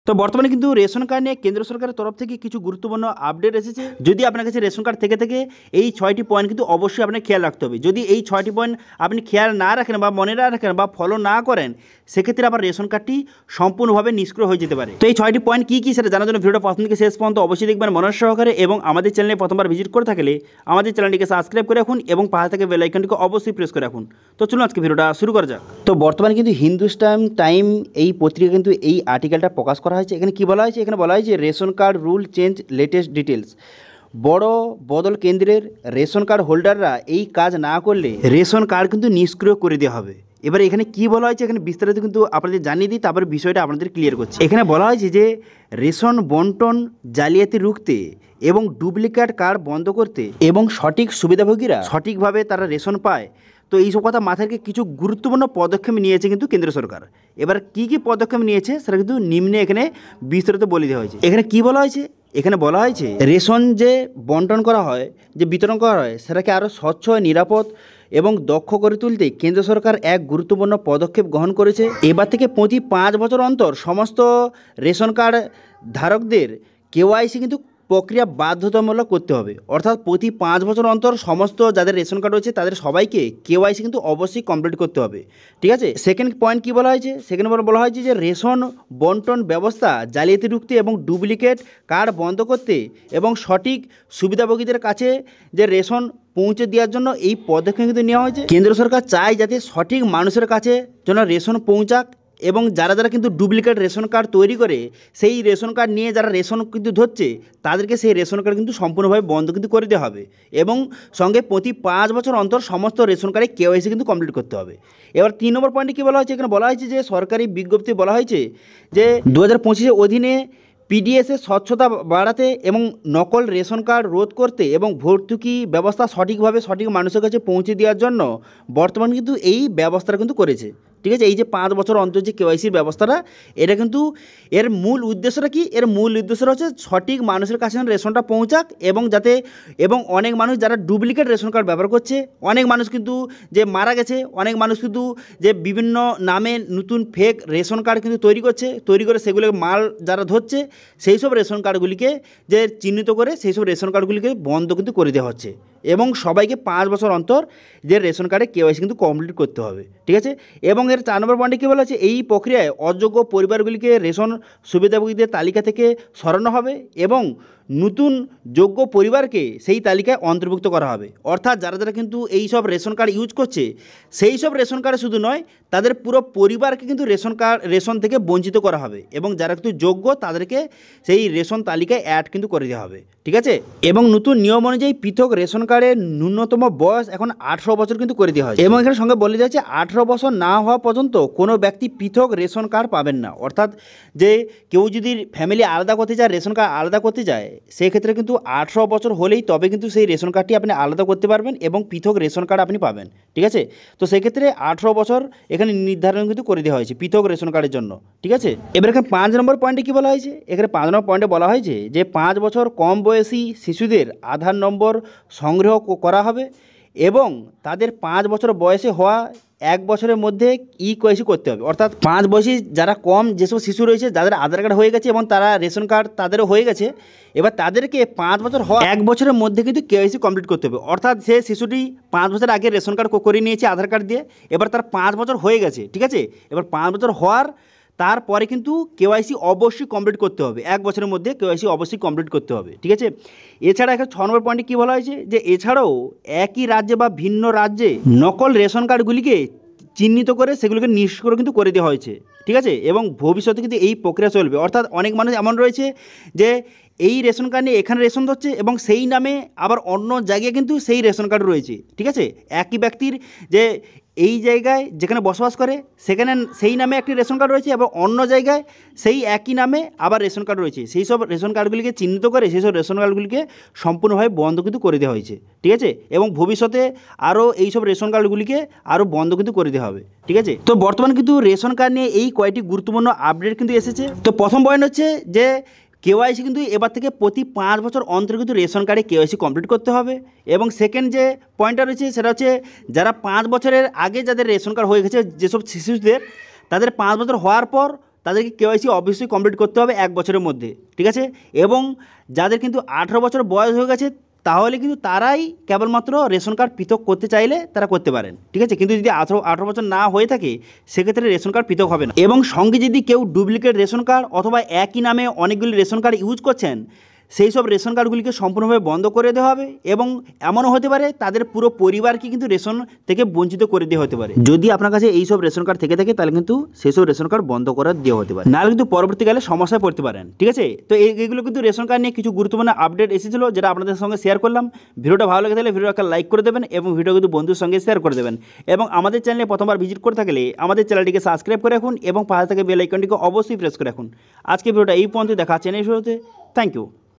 তো বর্তমানে কিন্তু রেশন কার্ড নিয়ে কেন্দ্র সরকারের তরফ থেকে কিছু গুরুত্বপূর্ণ আপডেট এসেছে। যদি আপনার কাছে রেশন কার্ড থেকে এই 6টি পয়েন্ট কিন্তু অবশ্যই আপনাকে খেয়াল রাখতে হবে। যদি এই 6টি পয়েন্ট আপনি খেয়াল না রাখেন বা মনে না রাখেন বা ফলো না করেন, সেক্ষেত্রে আপনার রেশন কার্ডটি সম্পূর্ণভাবে নিষ্ক্রিয় হয়ে যেতে পারে। তো এই 6টি পয়েন্ট কী সেটা জানার জন্য ভিডিওটা প্রথম থেকে শেষ পর্যন্ত অবশ্যই দেখবেন মনোযোগ সহকারে, এবং আমাদের চ্যানেলে প্রথমবার ভিজিট করে থাকলে আমাদের চ্যানেলটিকে সাবস্ক্রাইব করে রাখুন এবং পাশে থেকে বেল আইকনটিকে অবশ্যই প্রেস করে রাখুন। তো চলুন আজকে ভিডিওটা শুরু করা যাক। তো বর্তমানে কিন্তু হিন্দুস্তান টাইম এই পত্রিকা কিন্তু এই আর্টিকেলটা প্রকাশ করা হয়েছে। এখানে কী বলা হয়েছে? এখানে বলা হয়েছে ration card rule change latest details. বড় বদল কেন্দ্রের রেশন কার্ড হোল্ডাররা এই কাজ না করলে রেশন কার্ড কিন্তু নিষ্ক্রিয় করে দেওয়া হবে। এবার এখানে কি বলা হয়েছে এখানে বিস্তারিত কিন্তু আপনাদের জানিয়ে দিই, তারপরে বিষয়টা আপনাদের ক্লিয়ার করছি। এখানে বলা হয়েছে যে রেশন বন্টন জালিয়াতি রুখতে এবং ডুপ্লিকেট কার্ড বন্ধ করতে এবং সঠিক সুবিধাভোগীরা সঠিকভাবে তারা রেশন পায়। তো এইসব কথা মাথায় রেখে কিছু গুরুত্বপূর্ণ পদক্ষেপ নিয়েছে কিন্তু কেন্দ্র সরকার। এবার কি কি পদক্ষেপ নিয়েছে সেটা কিন্তু নিম্নে এখানে বিস্তারিত বলে দেওয়া হয়েছে। এখানে কি বলা হয়েছে? এখানে বলা হয়েছে রেশন যে বন্টন করা হয়, যে বিতরণ করা হয়, সেটাকে আরও স্বচ্ছ, নিরাপদ এবং দক্ষ করে তুলতে কেন্দ্র সরকার এক গুরুত্বপূর্ণ পদক্ষেপ গ্রহণ করেছে। এবার থেকে প্রতি 5 বছর অন্তর সমস্ত রেশন কার্ড ধারকদের কেওয়াইসি কিন্তু প্রক্রিয়া বাধ্যতামূলক করতে হবে। অর্থাৎ প্রতি 5 বছর অন্তর সমস্ত যাদের রেশন কার্ড রয়েছে তাদের সবাইকে কেওয়াইসি কিন্তু অবশ্যই কমপ্লিট করতে হবে। ঠিক আছে। সেকেন্ড পয়েন্ট কী বলা হয়েছে? সেকেন্ড বলা হয়েছে যে রেশন বন্টন ব্যবস্থা জালিয়াতি রুখতে এবং ডুপ্লিকেট কার্ড বন্ধ করতে এবং সঠিক সুবিধাভোগীদের কাছে যে রেশন পৌঁছে দেওয়ার জন্য এই পদক্ষেপ কিন্তু নেওয়া হয়েছে। কেন্দ্র সরকার চায় যাতে সঠিক মানুষের কাছে যেন রেশন পৌঁছাক, এবং যারা যারা কিন্তু ডুপ্লিকেট রেশন কার্ড তৈরি করে সেই রেশন কার্ড নিয়ে যারা রেশন কিন্তু ধরছে তাদেরকে সেই রেশন কার্ড কিন্তু সম্পূর্ণভাবে বন্ধ কিন্তু করে দেওয়া হবে, এবং সঙ্গে প্রতি 5 বছর অন্তর সমস্ত রেশন কার্ডে কেওয়াইসি কিন্তু কমপ্লিট করতে হবে। এবার 3 নম্বর পয়েন্টে কী বলা হয়েছে? এখানে বলা হয়েছে যে সরকারি বিজ্ঞপ্তি বলা হয়েছে যে 2025 অধীনে পিডিএসের স্বচ্ছতা বাড়াতে এবং নকল রেশন কার্ড রোধ করতে এবং ভর্তুকি ব্যবস্থা সঠিকভাবে সঠিক মানুষের কাছে পৌঁছে দেওয়ার জন্য বর্তমান কিন্তু এই ব্যবস্থাটা কিন্তু করেছে। ঠিক আছে। এই যে 5 বছর অন্তর যে কেওয়াইসির ব্যবস্থাটা, এটা কিন্তু এর মূল উদ্দেশ্যটা কি? এর মূল উদ্দেশ্যটা হচ্ছে সঠিক মানুষের কাছে রেশনটা পৌঁছাক, এবং যাতে এবং অনেক মানুষ যারা ডুপ্লিকেট রেশন কার্ড ব্যবহার করছে, অনেক মানুষ কিন্তু যে মারা গেছে, অনেক মানুষ কিন্তু যে বিভিন্ন নামে নতুন ফেক রেশন কার্ড কিন্তু তৈরি করে সেগুলো মাল যারা ধরছে, সেই সব রেশন কার্ডগুলিকে যে চিহ্নিত করে সেই সব রেশন কার্ডগুলিকে বন্ধ কিন্তু করে দেওয়া হচ্ছে, এবং সবাইকে 5 বছর অন্তর যে রেশন কার্ডে কেওয়াইসি কিন্তু কমপ্লিট করতে হবে। ঠিক আছে। এবং এর 4 নম্বর পয়েন্টে কী বলা আছে? এই প্রক্রিয়ায় অযোগ্য পরিবারগুলিকে রেশন সুবিধাভোগীদের তালিকা থেকে সরানো হবে এবং নতুন যোগ্য পরিবারকে সেই তালিকায় অন্তর্ভুক্ত করা হবে। অর্থাৎ যারা যারা কিন্তু এই সব রেশন কার্ড ইউজ করছে, সেই সব রেশন কার্ডে শুধু নয়, তাদের পুরো পরিবারকে কিন্তু রেশন থেকে বঞ্চিত করা হবে, এবং যারা কিন্তু যোগ্য তাদেরকে সেই রেশন তালিকায় অ্যাড কিন্তু করে দেওয়া হবে। ঠিক আছে। এবং নতুন নিয়ম অনুযায়ী পৃথক রেশন কার্ডের ন্যূনতম বয়স এখন 18 বছর কিন্তু করে দেওয়া হয়, এবং এখানে সঙ্গে বলে যাচ্ছে 18 বছর না হওয়া পর্যন্ত কোনো ব্যক্তি পৃথক রেশন কার্ড পাবেন না। অর্থাৎ যে কেউ যদি ফ্যামিলি আলাদা করতে চায়, রেশন কার্ড আলাদা করতে যায়, সেক্ষেত্রে কিন্তু 18 বছর হলেই তবে কিন্তু সেই রেশন কার্ডটি আপনি আলাদা করতে পারবেন এবং পৃথক রেশন কার্ড আপনি পাবেন। ঠিক আছে। তো সেক্ষেত্রে 18 বছর এখানে নির্ধারণ কিন্তু করে দেওয়া হয়েছে পৃথক রেশন কার্ডের জন্য। ঠিক আছে। এবার এখানে 5 নম্বর পয়েন্টে কী বলা হয়েছে? এখানে 5 নম্বর পয়েন্টে বলা হয়েছে যে 5 বছর কম বয়সী শিশুদের আধার নম্বর সংগ্রহ করা হবে এবং তাদের 5 বছর বয়সে হওয়া 1 বছরের মধ্যে কেওয়াইসি করতে হবে। অর্থাৎ 5 বয়সী যারা কম যেসব শিশু রয়েছে, যাদের আধার কার্ড হয়ে গেছে এবং তারা রেশন কার্ড তাদেরও হয়ে গেছে, এবার তাদেরকে 5 বছর হওয়া 1 বছরের মধ্যে কিন্তু কেওয়াইসি কমপ্লিট করতে হবে। অর্থাৎ সে শিশুটি 5 বছর আগে রেশন কার্ড করে নিয়েছে আধার কার্ড দিয়ে, এবার তার 5 বছর হয়ে গেছে। ঠিক আছে। এবার 5 বছর হওয়ার তারপরে কিন্তু কেওয়াইসি অবশ্যই কমপ্লিট করতে হবে, 1 বছরের মধ্যে কেওয়াইসি অবশ্যই কমপ্লিট করতে হবে। ঠিক আছে। এছাড়া এখানে 6 নম্বর পয়েন্টে কী বলা হয়েছে? যে এছাড়াও একই রাজ্যে বা ভিন্ন রাজ্যে নকল রেশন কার্ডগুলিকে চিহ্নিত করে সেগুলোকে নিষ্ক্রিয় কিন্তু করে দেওয়া হয়েছে। ঠিক আছে। এবং ভবিষ্যতে কিন্তু এই প্রক্রিয়া চলবে। অর্থাৎ অনেক মানুষ এমন রয়েছে যে এই রেশন কার্ড নিয়ে এখানে রেশন ধরছে এবং সেই নামে আবার অন্য জায়গায় কিন্তু সেই রেশন কার্ড রয়েছে। ঠিক আছে। একই ব্যক্তির যে এই জায়গায় যেখানে বসবাস করে সেখানে সেই নামে একটি রেশন কার্ড রয়েছে এবং অন্য জায়গায় সেই একই নামে আবার রেশন কার্ড রয়েছে। সেই সব রেশন কার্ডগুলিকে চিহ্নিত করে সেই সব রেশন কার্ডগুলিকে সম্পূর্ণভাবে বন্ধ কিন্তু করে দেওয়া হয়েছে। ঠিক আছে। এবং ভবিষ্যতে আরও এই সব রেশন কার্ডগুলিকে আরও বন্ধ কিন্তু করে দেওয়া হবে। ঠিক আছে। তো বর্তমানে কিন্তু রেশন কার্ড নিয়ে এই কয়েকটি গুরুত্বপূর্ণ আপডেট কিন্তু এসেছে। তো প্রথম পয়েন্ট হচ্ছে যে কেওয়াইসি কিন্তু এবার থেকে প্রতি 5 বছর অন্তর কিন্তু রেশন কার্ডে কেওয়াইসি কমপ্লিট করতে হবে। এবং সেকেন্ড যে পয়েন্টটা রয়েছে সেটা হচ্ছে যারা 5 বছরের আগে যাদের রেশন কার্ড হয়ে গেছে, যেসব শিশুদের, তাদের 5 বছর হওয়ার পর তাদেরকে কেওয়াইসি অবশ্যই কমপ্লিট করতে হবে 1 বছরের মধ্যে, ঠিক আছে। এবং যাদের কিন্তু 18 বছর বয়স হয়ে গেছে তাহলে কিন্তু তারাই কেবলমাত্র রেশন কার্ড পৃথক করতে চাইলে তারা করতে পারেন, ঠিক আছে। কিন্তু যদি 18 বছর না হয়ে থাকে সেক্ষেত্রে রেশন কার্ড পৃথক হবে না। এবং সঙ্গে যদি কেউ ডুপ্লিকেট রেশন কার্ড অথবা একই নামে অনেকগুলি রেশন কার্ড ইউজ করছেন, সেই সব রেশন কার্ডগুলিকে সম্পূর্ণভাবে বন্ধ করে দেওয়া হবে। এবং এমনও হতে পারে তাদের পুরো পরিবারকে কিন্তু রেশন থেকে বঞ্চিত করে দেওয়া হতে পারে। যদি আপনার কাছে এই সব রেশন কার্ড থেকে থাকে তাহলে কিন্তু সেই সব রেশন কার্ড বন্ধ করে দেওয়া হতে পারে, নাহলে কিন্তু পরবর্তীকালে সমস্যায় পড়তে পারেন, ঠিক আছে। তো এইগুলো কিন্তু রেশন কার্ড নিয়ে কিছু গুরুত্বপূর্ণ আপডেট এসেছিল যেটা আপনাদের সঙ্গে শেয়ার করলাম। ভিডিওটা ভালো লাগে তাহলে ভিডিওটা লাইক করে দেবেন এবং ভিডিও কিন্তু বন্ধুর সঙ্গে শেয়ার করে দেবেন। এবং আমাদের চ্যানেলে প্রথমবার ভিজিট করে থাকলে আমাদের চ্যানেলটিকে সাবস্ক্রাইব করে রাখুন এবং পাশে থেকে বেল আইকনটিকে অবশ্যই প্রেস করে রাখুন। আজকে ভিডিওটা এই পর্যন্ত দেখা হচ্ছে নেক্সট ভিডিওতে। Thank you.